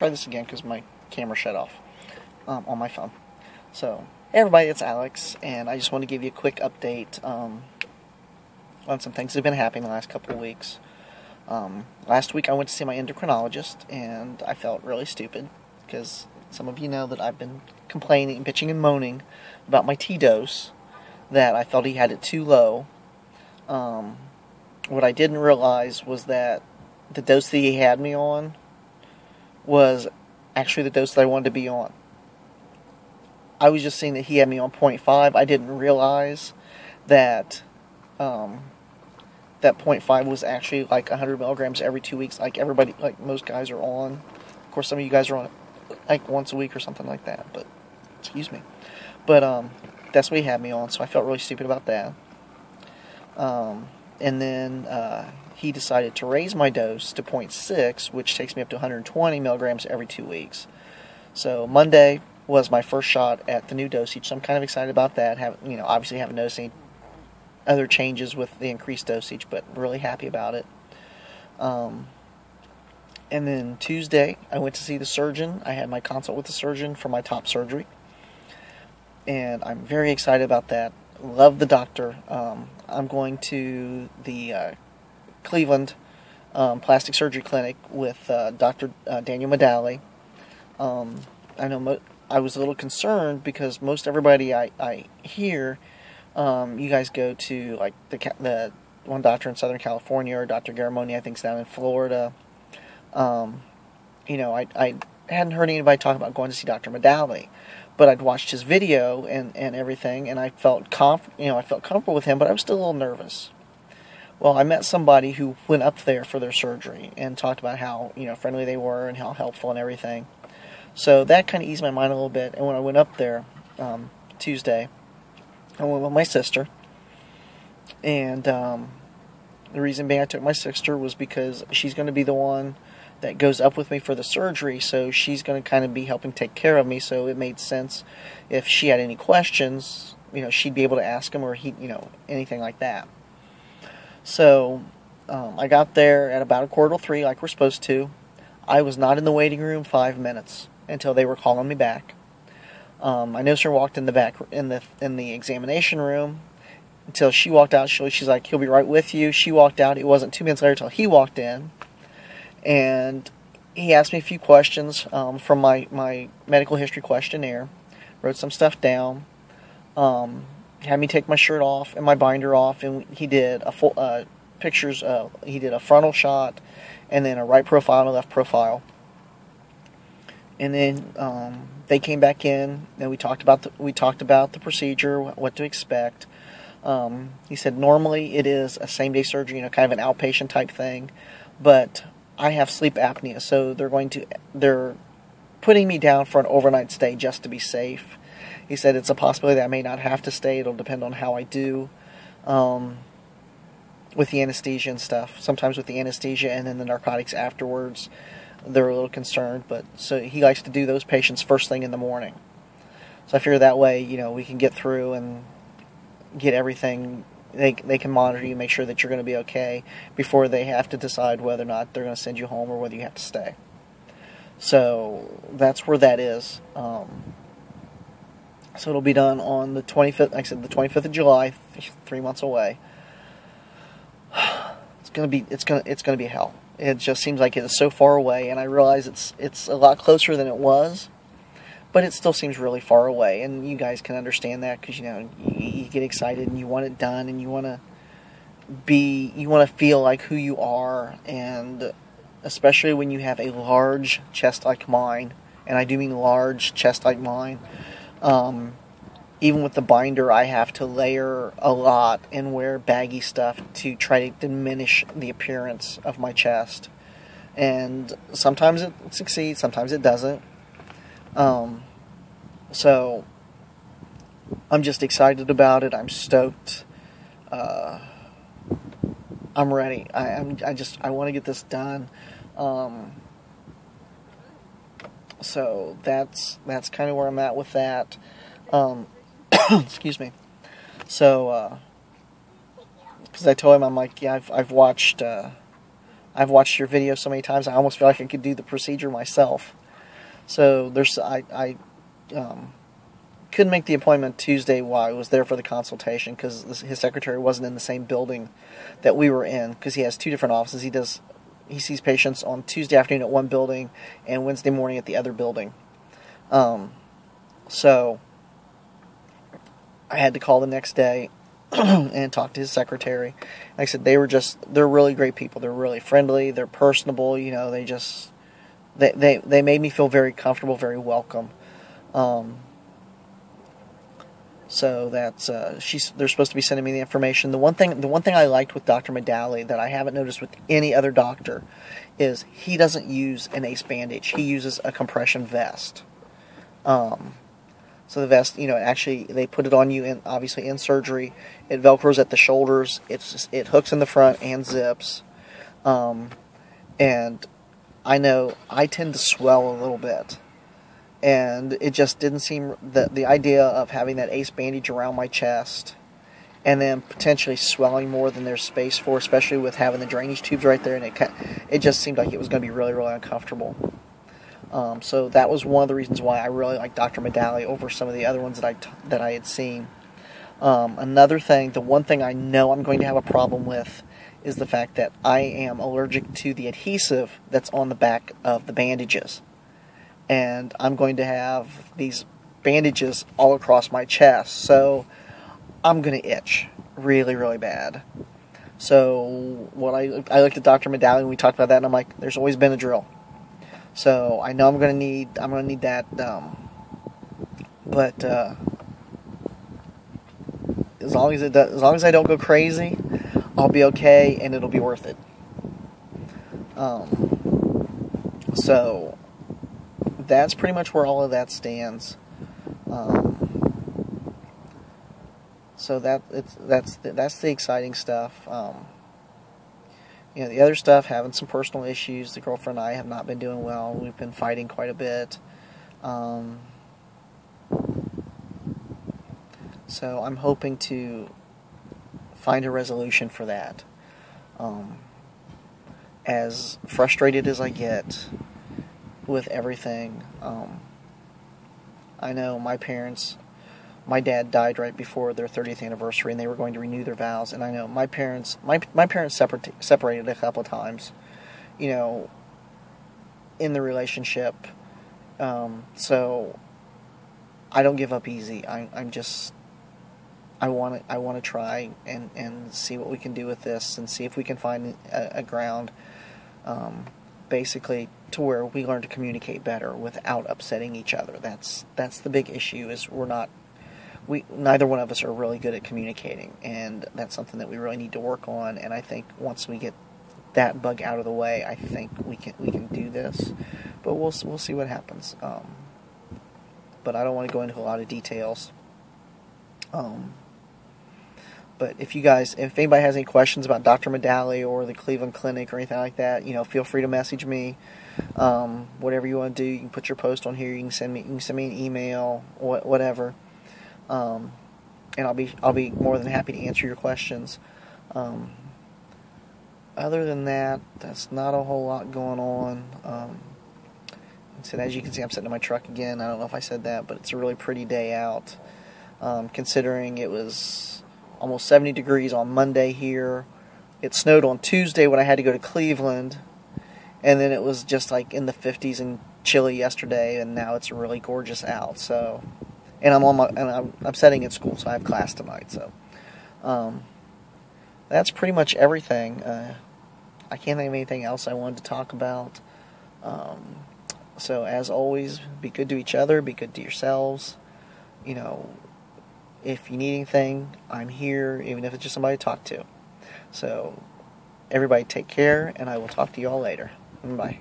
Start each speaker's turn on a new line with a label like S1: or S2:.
S1: try this again because my camera shut off on my phone. So, hey everybody, it's Alex, and I just want to give you a quick update on some things that have been happening the last couple of weeks. Last week I went to see my endocrinologist, and I felt really stupid because some of you know that I've been complaining, bitching, and moaning about my T dose, that I felt he had it too low. What I didn't realize was that the dose that he had me on was actually the dose that I wanted to be on. I was just seeing that he had me on 0.5. I didn't realize that that 0.5 was actually like 100 milligrams every 2 weeks, like everybody, like most guys are on. Of course, some of you guys are on it like once a week or something like that, but, excuse me. But, that's what he had me on, so I felt really stupid about that. And then, he decided to raise my dose to 0.6, which takes me up to 120 milligrams every 2 weeks. So, Monday was my first shot at the new dosage, so I'm kind of excited about that. Obviously haven't noticed any other changes with the increased dosage, but really happy about it. And then Tuesday, I went to see the surgeon. I had my consult with the surgeon for my top surgery, and I'm very excited about that. Love the doctor. I'm going to the Cleveland Plastic Surgery Clinic with Dr. Daniel Medali. I was a little concerned because most everybody I hear, you guys go to like the one doctor in Southern California, or Dr. Garamoni, I think, is down in Florida. I hadn't heard anybody talk about going to see Dr. Medali, but I'd watched his video and everything, and I felt comfortable with him, but I was still a little nervous. Well, I met somebody who went up there for their surgery and talked about how friendly they were and how helpful and everything. So that kind of eased my mind a little bit. And when I went up there Tuesday, I went with my sister, and the reason being I took my sister was because she's going to be the one that goes up with me for the surgery, so she's going to kind of be helping take care of me, so it made sense if she had any questions, she'd be able to ask him, or anything like that. So I got there at about 2:45, like we're supposed to. I was not in the waiting room 5 minutes until they were calling me back. I noticed her walked in the back in the examination room until she walked out. She's like, "He'll be right with you." She walked out. It wasn't 2 minutes later until he walked in, and he asked me a few questions from my medical history questionnaire. Wrote some stuff down. Had me take my shirt off and my binder off, and he did pictures. He did a frontal shot, and then a right profile and a left profile. And then they came back in, and we talked about the procedure, what to expect. He said normally it is a same-day surgery, kind of an outpatient type thing, but I have sleep apnea, so they're putting me down for an overnight stay just to be safe. He said it's a possibility that I may not have to stay. It'll depend on how I do with the anesthesia and stuff. Sometimes with the anesthesia and then the narcotics afterwards, they're a little concerned. But so he likes to do those patients first thing in the morning. So I figure that way, we can get through and get everything. They can monitor you, make sure that you're going to be okay before they have to decide whether or not they're going to send you home or whether you have to stay. So that's where that is. So it'll be done on the 25th. Like I said, the 25th of July, 3 months away. It's gonna be hell. It just seems like it is so far away, and I realize it's a lot closer than it was, but it still seems really far away. And you guys can understand that because you get excited and you want it done, and you want to feel like who you are, and especially when you have a large chest like mine, and I do mean large chest like mine. Even with the binder, I have to layer a lot and wear baggy stuff to try to diminish the appearance of my chest. And sometimes it succeeds, sometimes it doesn't. So I'm just excited about it. I'm stoked. I'm ready. I want to get this done. So that's kind of where I'm at with that. Excuse me. So, because I told him, I'm like, yeah, I've watched your video so many times, I almost feel like I could do the procedure myself. So I couldn't make the appointment Tuesday while I was there for the consultation because his secretary wasn't in the same building that we were in, because he has two different offices. He sees patients on Tuesday afternoon at one building and Wednesday morning at the other building. So I had to call the next day and talk to his secretary. Like I said, they're really great people. They're really friendly. They're personable. They made me feel very comfortable, very welcome. So that's they're supposed to be sending me the information. The one thing I liked with Dr. Medalley that I haven't noticed with any other doctor is he doesn't use an ACE bandage. He uses a compression vest. So the vest, actually they put it on you obviously in surgery. It velcros at the shoulders. It hooks in the front and zips. And I know I tend to swell a little bit. And it just didn't seem, the idea of having that ACE bandage around my chest and then potentially swelling more than there's space for, especially with having the drainage tubes right there, and it just seemed like it was going to be really, really uncomfortable. So that was one of the reasons why I really liked Dr. Medalley over some of the other ones that I had seen. Another thing, the one thing I know I'm going to have a problem with is the fact that I am allergic to the adhesive that's on the back of the bandages. And I'm going to have these bandages all across my chest, so I'm going to itch really, really bad. So I looked at Dr. Medalley and we talked about that, and I'm like, there's always been a drill. So I know I'm going to need that, but as long as I don't go crazy, I'll be okay, and it'll be worth it. So that's pretty much where all of that stands. So that's the exciting stuff. The other stuff, having some personal issues. The girlfriend and I have not been doing well. We've been fighting quite a bit. So I'm hoping to find a resolution for that. As frustrated as I get with everything, I know my dad died right before their 30th anniversary, and they were going to renew their vows. And I know my parents separated a couple of times, in the relationship. So I don't give up easy. I want to try and see what we can do with this, and see if we can find a ground, basically to where we learn to communicate better without upsetting each other. That's the big issue, is neither one of us are really good at communicating, and that's something that we really need to work on. And I think once we get that bug out of the way, I think we can do this. But we'll see what happens. But I don't want to go into a lot of details. But if anybody has any questions about Dr. Medalley or the Cleveland Clinic or anything like that, feel free to message me. Whatever you want to do, you can put your post on here. You can send me an email, whatever. And I'll be more than happy to answer your questions. Other than that, that's not a whole lot going on. So as you can see, I'm sitting in my truck again. I don't know if I said that, but it's a really pretty day out. Considering it was almost 70 degrees on Monday here. It snowed on Tuesday when I had to go to Cleveland, and then it was just like in the 50s and chilly yesterday, and now it's really gorgeous out. So, and I'm studying at school, so I have class tonight. So, that's pretty much everything. I can't think of anything else I wanted to talk about. So as always, be good to each other, be good to yourselves. If you need anything, I'm here, even if it's just somebody to talk to. So, everybody take care, and I will talk to you all later. Bye.